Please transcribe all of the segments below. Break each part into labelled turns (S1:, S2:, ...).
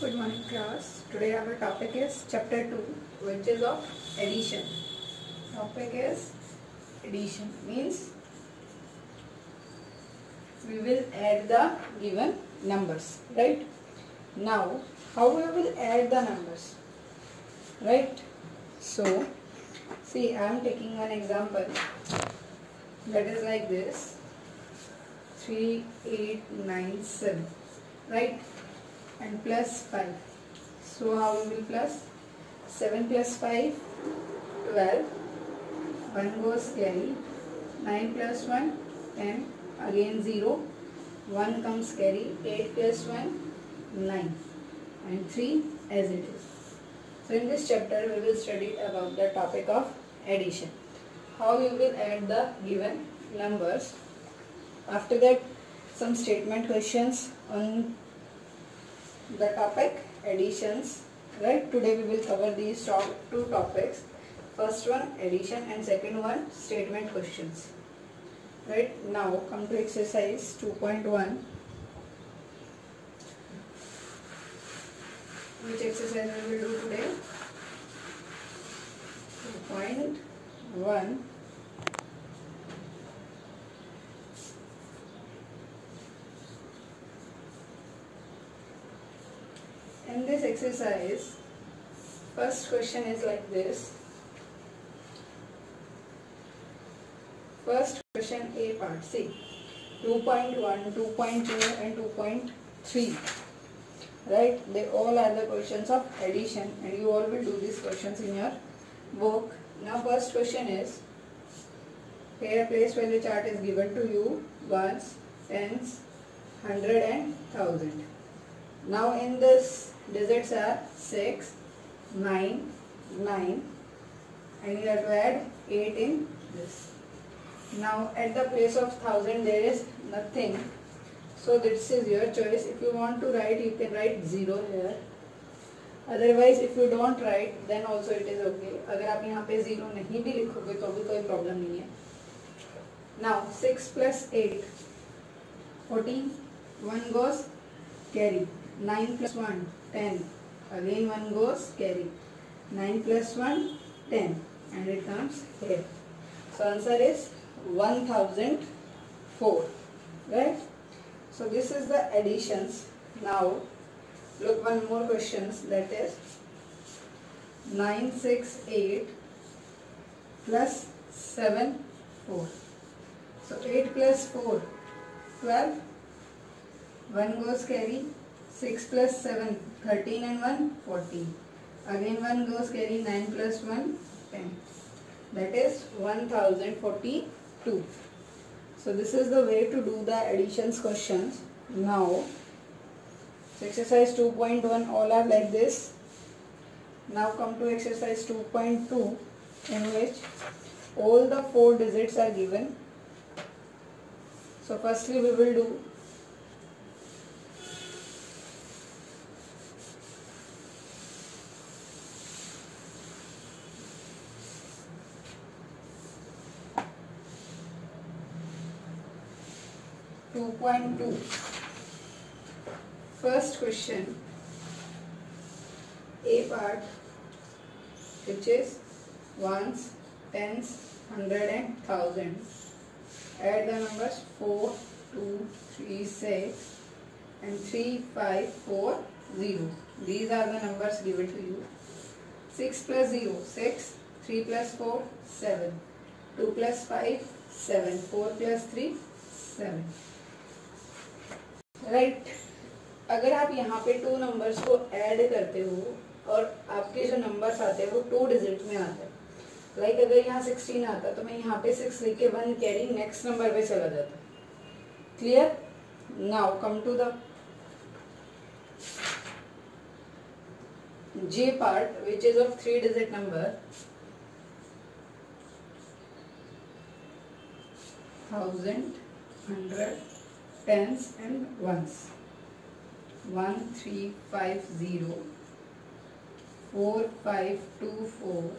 S1: Good morning class. Today our topic is chapter 2, which is of addition. Topic is addition, means we will add the given numbers, right? Now how we will add the numbers, right? So see, I am taking one example that is like this: 3, 8, 9, 7, right? And plus 5. So how we will plus? 7 plus 5, 12. 1 goes carry. 9 plus 1, 10. Again 0. 1 comes carry. 8 plus 1, 9. And 3 as it is. So in this chapter we will study about the topic of addition. How we will add the given numbers. After that, some statement questions on the topic additions, right? Today we will cover these two topics. First one addition and second one statement questions, right? Now come to exercise 2.1. Which exercise we will do today? 2.1. In this exercise, first question is like this. First question A part. See, 2.1, 2.2 and 2.3. Right? They all are the questions of addition and you all will do these questions in your book. Now first question is, here place value chart is given to you, ones, tens, 100 and 1000. Now in this digits are 6, 9, 9 and you have to add 8 in this. Now at the place of 1000 there is nothing. So this is your choice. If you want to write, you can write 0 here. Otherwise if you don't write then also it is okay. अगर आप यहाँ पे 0 नहीं भी लिखोगे तो भी कोई problem नहीं है. Now 6 plus 8, 14. 1 goes carry. 9 plus 1, 10. Again 1 goes carry. 9 plus 1, 10. And it comes here. So answer is 1004. Right? So this is the additions. Now look one more questions, that is 968 plus 7, 4. So 8 plus 4, 12. 1 goes carry. 6 plus 7, 13 and 1, 14. Again 1 goes carry, 9 plus 1, 10. That is 1042. So this is the way to do the additions questions. Now, so exercise 2.1 all are like this. Now come to exercise 2.2 in which all the 4 digits are given. So firstly we will do 2.2. First question, A part, which is ones, tens, 100 and 1000. Add the numbers 4, 2, 3, 6 and 3, 5, 4, 0. These are the numbers given to you. 6 plus 0, 6. 3 plus 4, 7. 2 plus 5, 7. 4 plus 3, 7. Right अगर आप यहाँ पे 2 numbers को add करते हो और आपके जो नंबर्स आते हैं वो 2 डिजिट में आते हैं. लाइक अगर यहाँ 16 आता तो मैं यहाँ पे 6 लिख के 1 कैरी नेक्स्ट नंबर पे चला जाता. Clear? Now come to the J part, which is of 3 digit number. 1000, 100, tens and ones. 1, 3, 5, 0, 4, 5, 2, 4,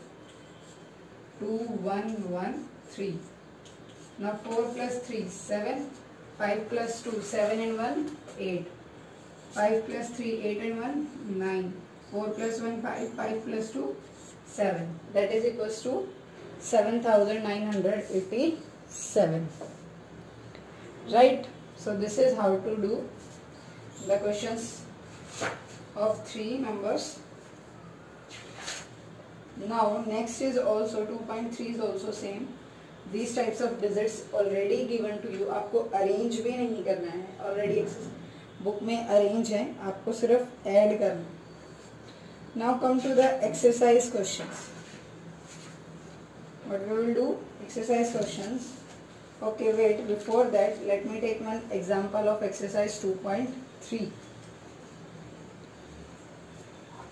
S1: 2, 1, 1, 3. Now 4 plus 3, 7, 5 plus 2, 7 and 1, 8. 5 plus 3, 8 and 1, 9. 4 plus 1, 5. 5 plus 2, 7. That is equals to 7,987. Right? So this is how to do the questions of 3 numbers. Now next is also 2.3 is also same. These types of digits already given to you. आपको arrange भी नहीं करना है, already book में arrange है, आपको सिर्फ add करना है. Now come to the exercise questions. What we will do? Exercise questions. Okay, wait, before that let me take one example of exercise 2.3.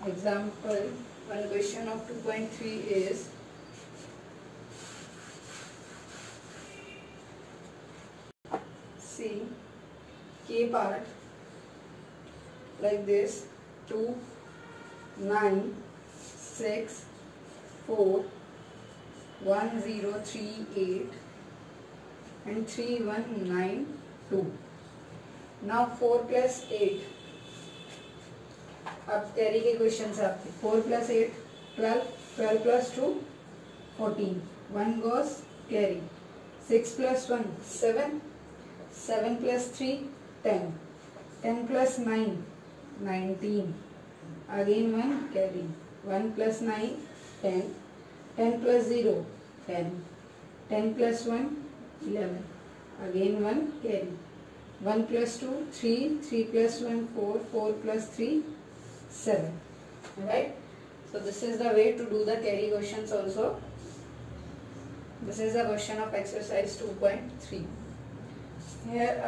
S1: Example, one question of 2.3 is see K part like this: 2, 9, 6, 4, 1, 0, 3, 8 and 3, 1, 9, 2. Now 4 plus 8. अब carry के question आपके 4 plus 8 12, 12 plus 2 14, 1 goes carry, 6 plus 1 7, 7 plus 3 10, 10 plus 9 19, again 1 carry, 1 plus 9 10, 10 plus 0 10, 10 plus 1 11, again 1 carry, 1 plus 2 3, 3 plus 1 4, 4 plus 3 7. Right? So this is the way to do the carry questions also. This is the question of exercise 2.3. Here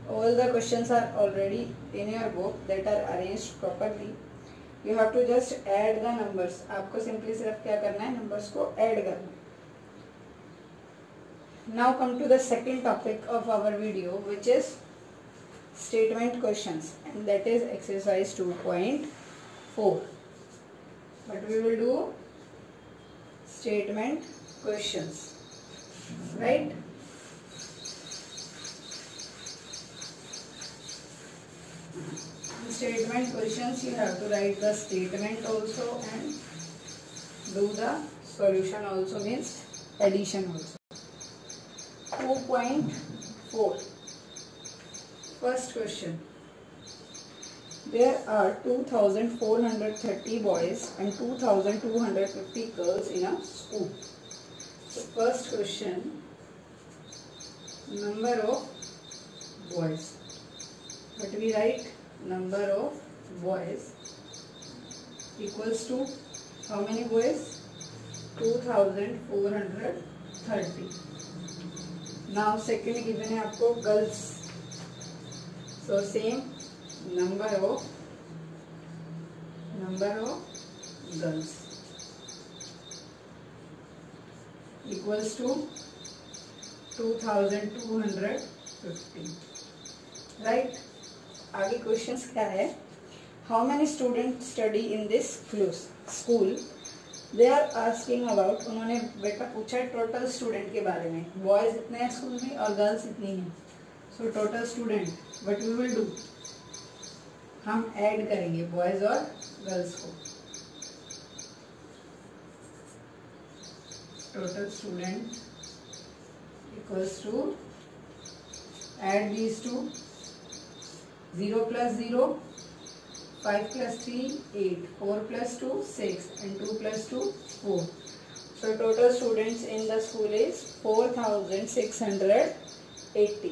S1: all the questions are already in your book that are arranged properly. You have to just add the numbers. आपको simply सिर्फ क्या करना है, numbers को add करना है. Now come to the second topic of our video, which is statement questions, and that is exercise 2.4. But we will do statement questions, right? Statement questions, you have to write the statement also and do the solution also, means addition also. 2.4. First question. There are 2,430 boys and 2,250 girls in a school. So first question, number of boys. What we write? Number of boys equals to how many boys? 2,430. Now second given है आपको girls. So same number of girls equals to 2,250. Right? आगे questions क्या है? How many students study in this school? They are asking about, उन्होंने बेटा पूछा total student के बारे में. बॉयज इतने हैं स्कूल में और गर्ल्स इतनी हैं. So total student, what we will do, हम ऐड करेंगे बॉयज और गर्ल्स को. Total student equals to add these two. 0 plus 0, 5 plus 3 8, 4 plus 2 6 and 2 plus 2 4. So total students in the school is 4,680.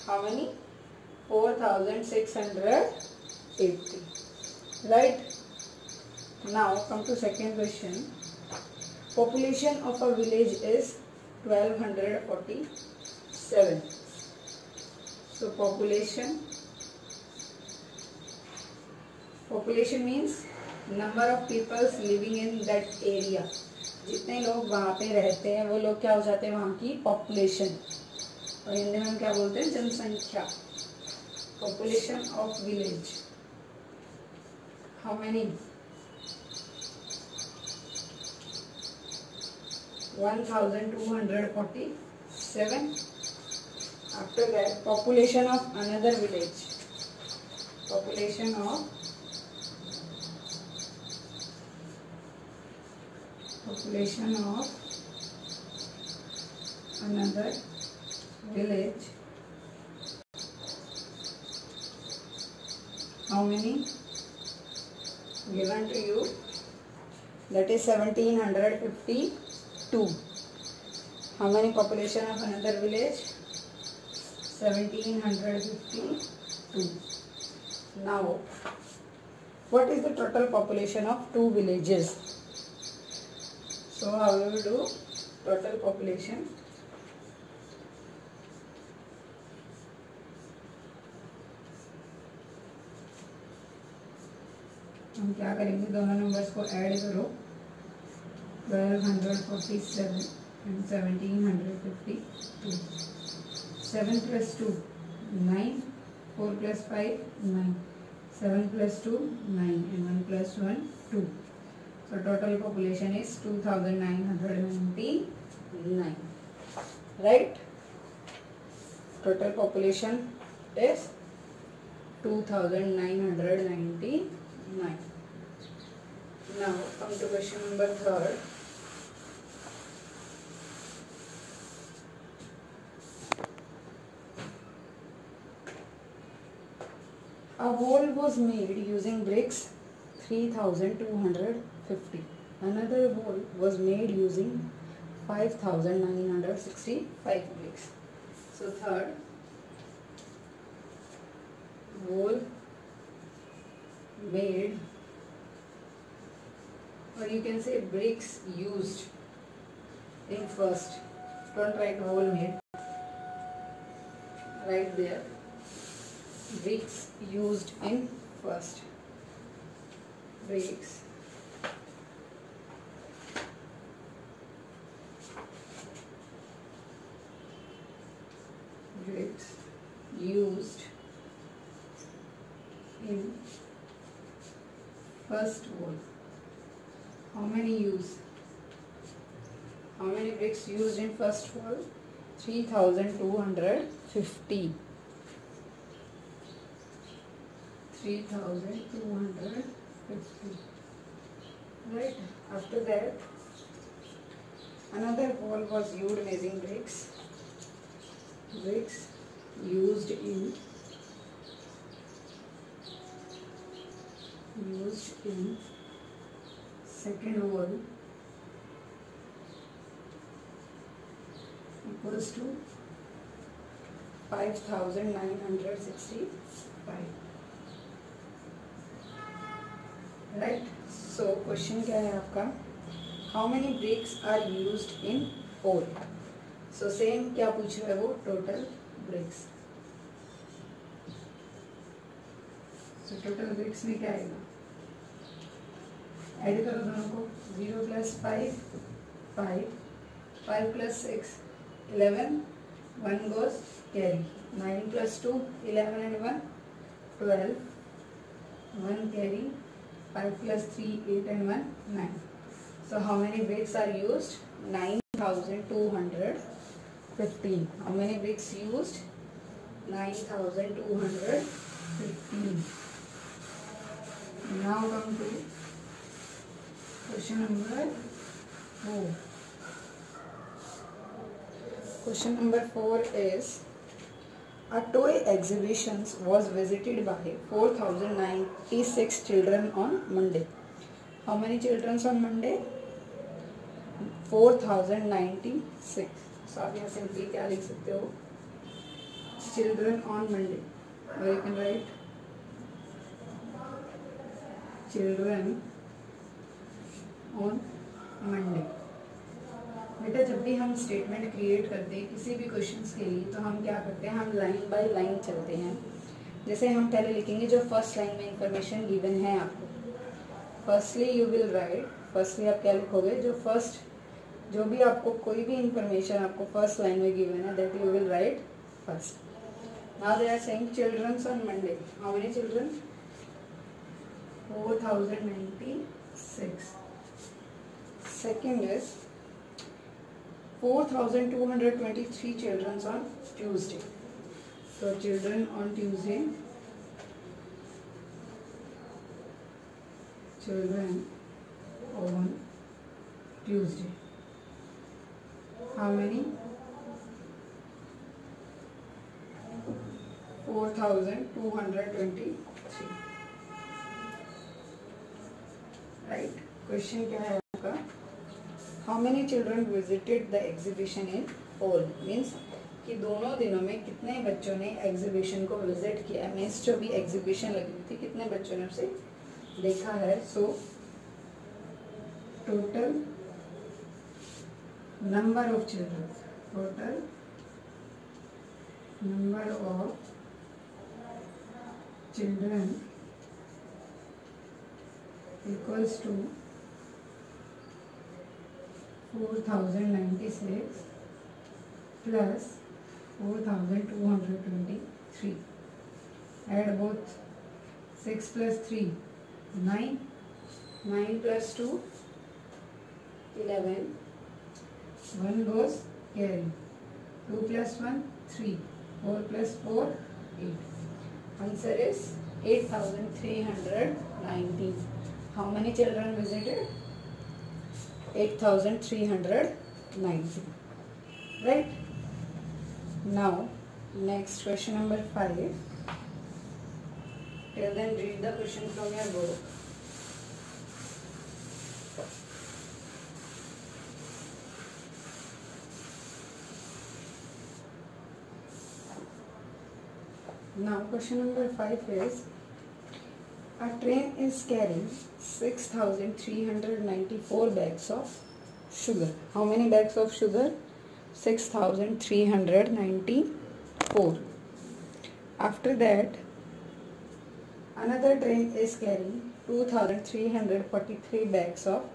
S1: How many? 4,680. Right? Now come to second question. Population of a village is 1247. So population means number of people living in that area. जितने लोग वहाँ पे रहते हैं वो लोग क्या हो जाते हैं, वहाँ की population. और हिंदी में हम क्या बोलते हैं, जनसंख्या. Population of village. How many? 1,247. After that, population of another village. population of another village. How many? Given to you, that is 1752. How many population of another village? 1752. Now, what is the total population of two villages? So how will we do total population? हम क्या करेंगे, दोनों numbers को add करो, 1247 and 1752. 7 plus 2 9, 4 plus 5 9, 7 plus 2 9 and 1 plus 1 2. So total population is 2999. Right? Total population is 2999. Now come to question number 3rd. A wall was made using bricks 3250. Another wall was made using 5965 bricks. So third, wall made, or you can say bricks used in first. Don't write wall made. Right there. Bricks used in first. Bricks used in first wall. How many use? How many bricks used in first wall? 3250. 3250. Right. After that, another wall was used using bricks. Bricks used in second wall equals to 5965. Right. So question क्या है आपका? How many bricks are used in whole? So same क्या पूछ रहा है वो? Total bricks. So total bricks में क्या आएगा? ऐड करो दोनों को. 0 plus 5 5, 5 plus 6 11, 1 goes carry. 9 plus 2 11 and 1 12, 1 carry. 5 plus 3 8 and 1 9. So how many bricks are used? 9215. How many bricks used? 9215. Now come to question number 4. Question number 4 is, a toy exhibition was visited by 4096 children on Monday. How many children on Monday? 4096. So आप यहाँ simply क्या लिख सकते हो? Children on Monday. Or you can write children on Monday. बेटा जब भी हम स्टेटमेंट क्रिएट करते हैं किसी भी क्वेश्चंस के लिए, तो हम क्या करते हैं, हम लाइन बाय लाइन चलते हैं. जैसे हम पहले लिखेंगे जो फर्स्ट लाइन में इंफॉर्मेशन गिवन है आपको. Firstly you will right, firstly आप क्या लिखोगे, जो फर्स्ट जो भी आपको कोई भी इंफॉर्मेशन आपको फर्स्ट लाइन में गिवन है that you will write first. Now they are saying childrens on Monday. How many children? 4096. Second is 4223 children on Tuesday. So children on Tuesday children on Tuesday. How many? 4223. Right. Question क्या है आपका? How many children visited the exhibition in all? Means कि दोनों दिनों में कितने बच्चों ने एग्जीबिशन को विजिट किया? मीन्स जो भी एग्जीबिशन लगी थी कितने बच्चों ने उसे देखा है? So total number of children, total number of children equals to 4096 plus 4223. Add both. 6 plus 3 9, 9 plus 2 11, 1 goes carry, 2 plus 1 3, 4 plus 4 8. Answer is 8319. How many children visited? 8319. Right? Now, next question number 5. Till then, read the question from your book. Now question number 5 is, a train is carrying 6,394 bags of sugar. How many bags of sugar? 6,394. After that, another train is carrying 2,343 bags of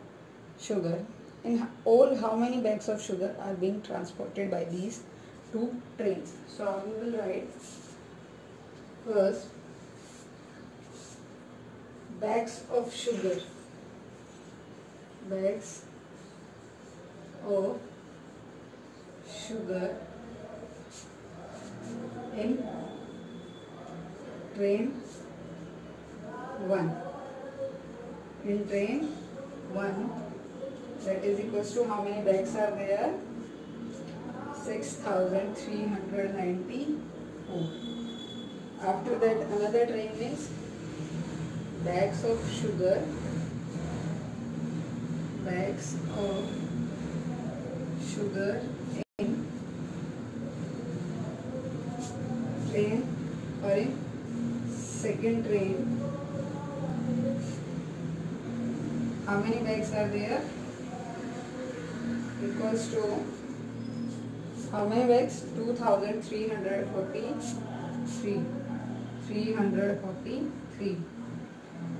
S1: sugar. In all, how many bags of sugar are being transported by these two trains? So we will write first bags of sugar, bags of sugar in train 1. In train 1, that is equals to how many bags are there? 6,394. After that, another train means bags of sugar, bags of sugar in train or in second train. How many bags are there? Equals to how many bags? 2,343. 343.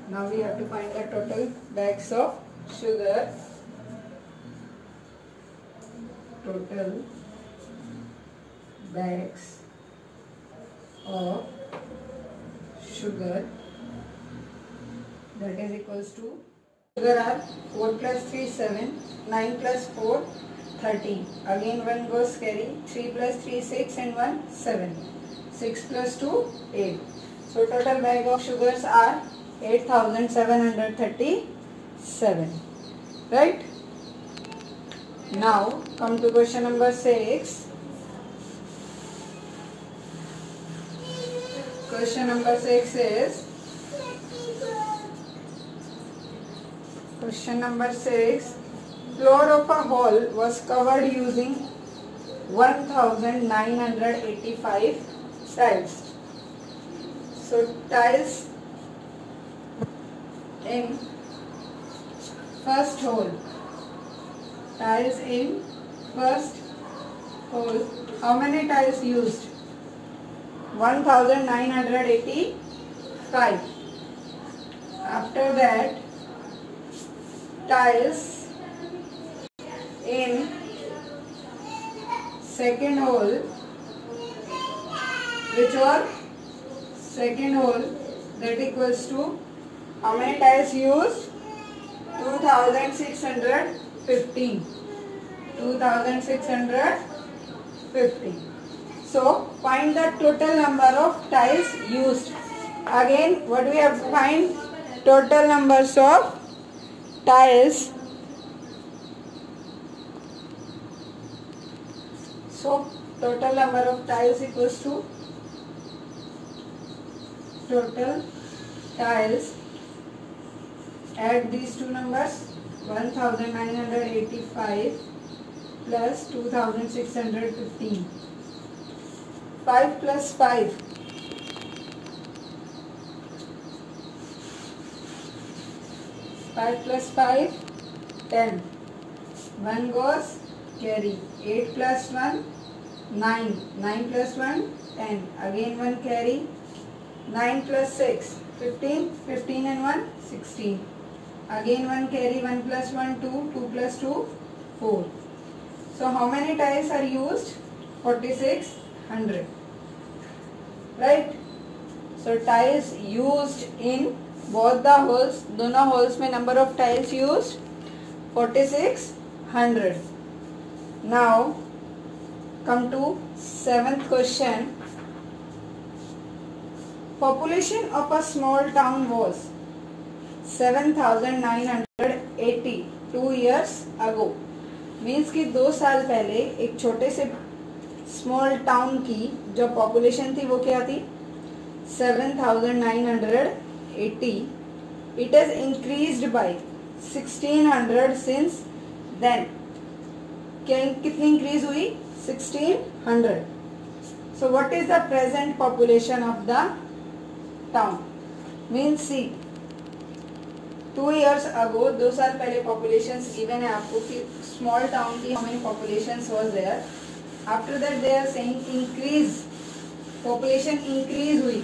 S1: Now we have to find the total bags of sugar. Total bags of sugar, that is equals to, sugar are 4 plus 3 7, 9 plus 4 13. Again 1 goes carry, 3 plus 3 6 and 1 7. 6 plus 2 8. So total bag of sugars are 8,737. Right? Now come to question number 6. Question number 6 is, question number 6, floor of a hall was covered using 1,985 tiles. So tiles in first hole, tiles in first hole, how many tiles used? 1,985. After that, tiles in second hole, which was second hole, that equals to how many tiles used? 2,650. 2,650. So find the total number of tiles used. Again, what we have to find? total numbers of tiles. So total number of tiles equals to total tiles. Add these two numbers, 1985 plus 2615. 5 plus 5. 5 plus 5, 10. 1 goes carry. 8 plus 1, 9. 9 plus 1, 10. Again 1 carry. 9 plus 6, 15. 15 and 1, 16. Again 1 carry. 1 plus 1, 2. 2 plus 2, 4. So how many tiles are used? 4600. Right? So tiles used in both the holes, दोनों holes में number of tiles used 4600. Now come to 7th question. Population of a small town was 7980 2 years ago. Means कि 2 साल पहले एक छोटे से small town की जो पॉपुलेशन थी वो क्या थी? 7980. It has increased by 1600 since then. कितनी इंक्रीज हुई? 1600. So what is the present population of the town? Means see, 2 years ago, 2 साल पहले populations given है आपको कि small town की how many populations was there. After that they are saying increase, population increase हुई.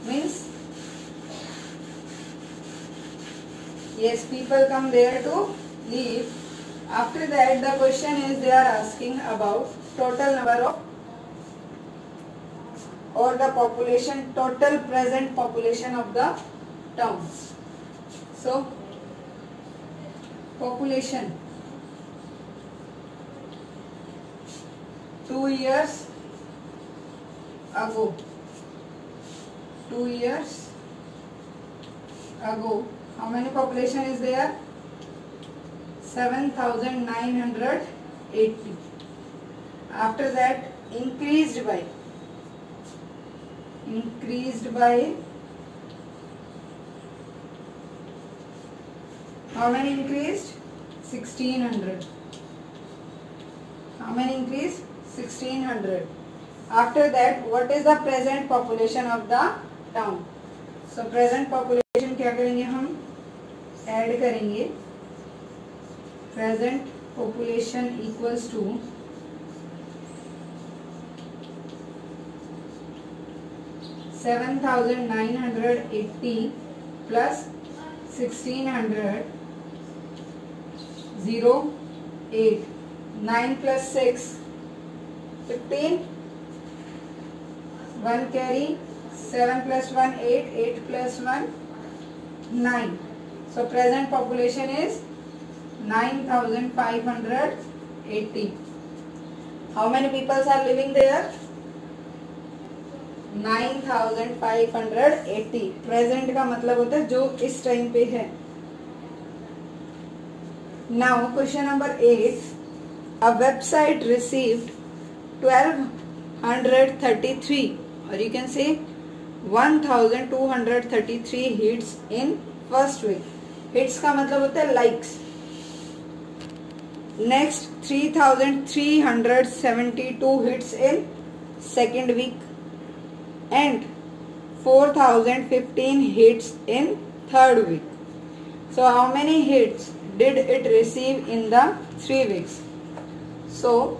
S1: Means yes, people come there to live. After that the question is they are asking about total number of or the population, total present population of the towns. So population 2 years ago. 2 years ago, how many population is there? 7980. After that increased by how many increased? 1600. How many increased? 1600. After that what is the present population of the town? So present population क्या करेंगे हम? Add करेंगे. Present population equals to 7980 plus 1600 08. 9 plus 6 15. 1 carry. 7 plus 1 8. 8 plus 1 9. So present population is 9580. How many people are living there? 9580. Present का मतलब होता है जो इस टाइम पे है. Now question number 8. A website received 1233 or you can say 1233 hits in first week. Hits का मतलब होता है likes. Next 3372 hits in second week and 4015 hits in third week. So how many hits did it receive in the 3 weeks? So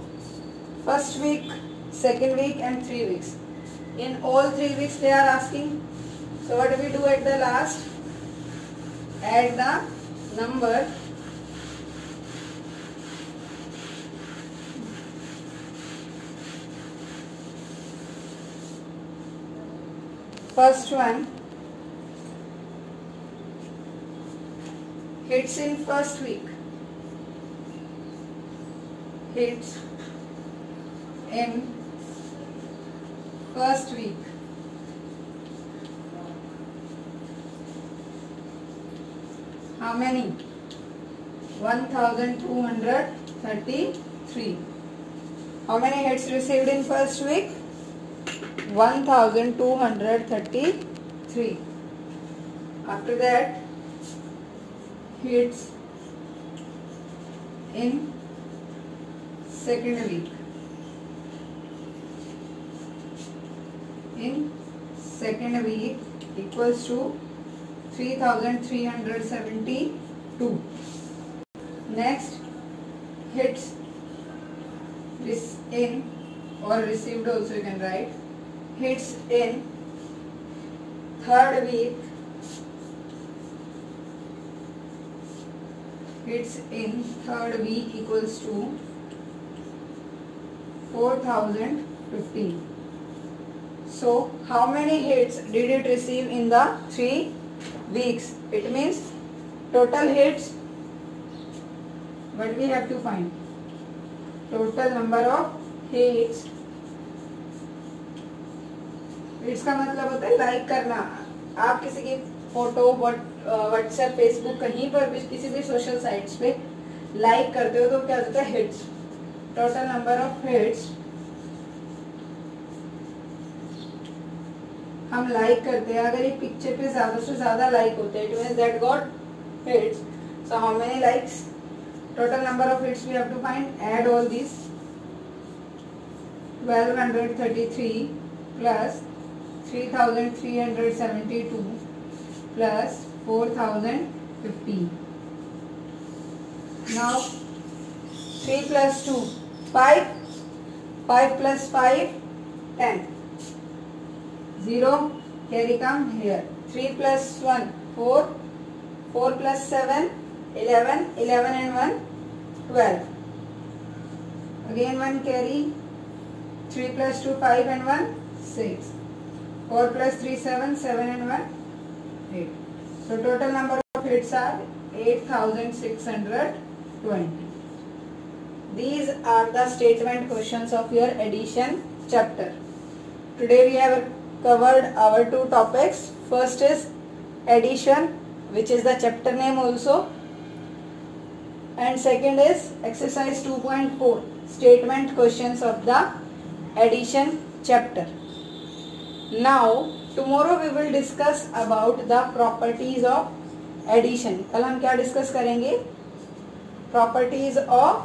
S1: first week, second week and 3 weeks. In all 3 weeks they are asking. So what do we do at the last? Add the number. First one, hits in first week. Hits in first week. How many? 1233. How many hits received in first week? 1233. After that, hits in second week. In second week equals to 3372. Next, hits in or received also you can write. Hits in third week. Hits in third week equals to 4015. So, how many hits did it receive in the 3 weeks? It means total hits. What we have to find? Total number of hits. Hits का मतलब होता है like करना. आप किसी की photo WhatsApp Facebook कहीं पर भी किसी भी सोशल साइट्स पे लाइक करते हो तो क्या होता है? Hits. Total number of hits हम लाइक करते हैं. अगर एक पिक्चर पे ज्यादा से ज्यादा लाइक होते हैं, it means that got hits. So how many likes? Total number of hits we have to find. Add all these. 1233 plus 3372 plus 4015. Now 3 plus 2 5. 5 plus 5 10. 0 carry come here. 3 plus 1 4. 4 plus 7 11. 11 and 1 12. Again 1 carry. 3 plus 2 5 and 1 6. 4 plus 3 7. 7 and 1 8. So total number of hits are 8620. These are the statement questions of your addition chapter. Today we have covered our 2 topics. First is addition, which is the chapter name also. And second is exercise 2.4, statement questions of the addition chapter. Now tomorrow we will discuss about the properties of addition. कल हम क्या discuss करेंगे? Properties of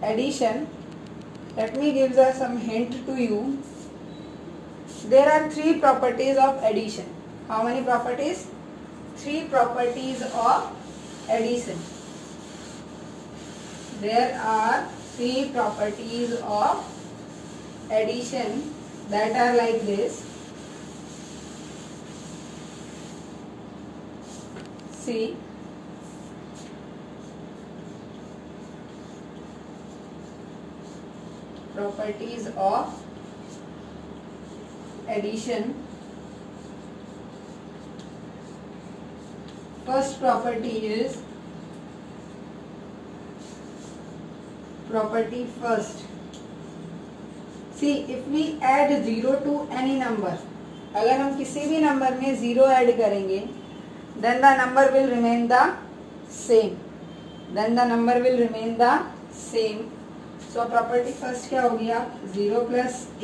S1: addition. Let me give some hint to you. There are 3 properties of addition. How many properties? 3 properties of addition. There are 3 properties of addition that are like this. See, properties of addition. First property is property first. See, if we add 0 to any number, अगर हम किसी भी number में 0 add करेंगे, then the number will remain the same. Then the number will remain the same. So property first क्या होगी? आप 0 plus a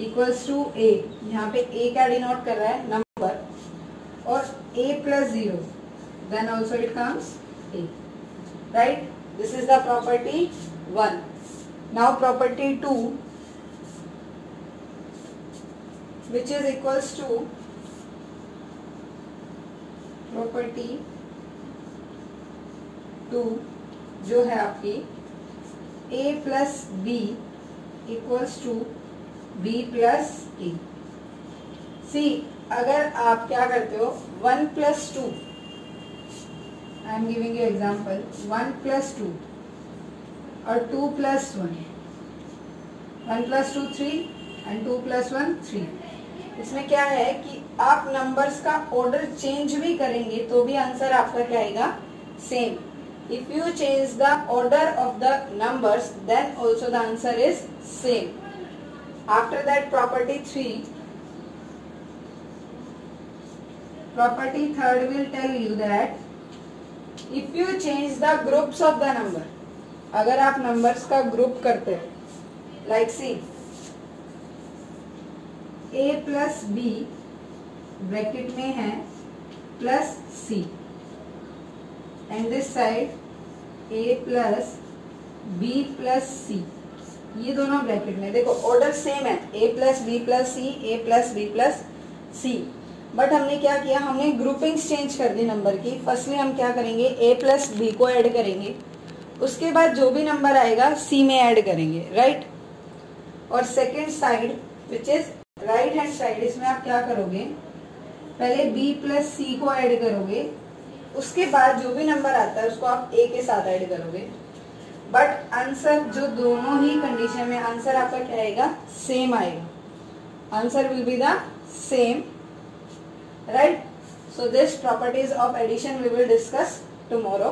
S1: equals to a. यहाँ पे a क्या डिनोट कर रहा है? नंबर. और a plus 0, then also it comes a. Right? This is the property 1. Now property 2, which is equals to property 2, जो है आपकी a plus b equals to b plus a. See, अगर आप क्या करते हो? 1 plus 2, I am giving you example. 1 plus 2 or 2 plus 1. 1 plus 2 3 and 2 plus 1 3. इसमें क्या है कि आप नंबर्स का ऑर्डर चेंज भी करेंगे तो भी आंसर आपका क्या आएगा? Same. If you change the order of the numbers, then also the answer is same. After that, property 3. Property third will tell you that if you change the groups of the number, अगर आप numbers का group करते हो, like see a plus b bracket में है plus c, and this side a plus b plus c, ये दोनों bracket में, देखो ऑर्डर सेम है, a plus b plus c, a plus b plus c, but हमने क्या किया, हमने ग्रुपिंग्स चेंज कर दी नंबर की। फर्स्टली हम क्या करेंगे, a प्लस बी को ऐड करेंगे, उसके बाद जो भी नंबर आएगा c में ऐड करेंगे, राइट। और second side which is right hand side, इसमें आप क्या करोगे, पहले b प्लस सी को ऐड करोगे, उसके बाद जो भी नंबर आता है उसको आप a के साथ ऐड करोगे। बट आंसर जो दोनों ही कंडीशन में आंसर आपका क्या आएगा, सेम आएगा, answer will be the same, right. So this properties of addition we will discuss tomorrow.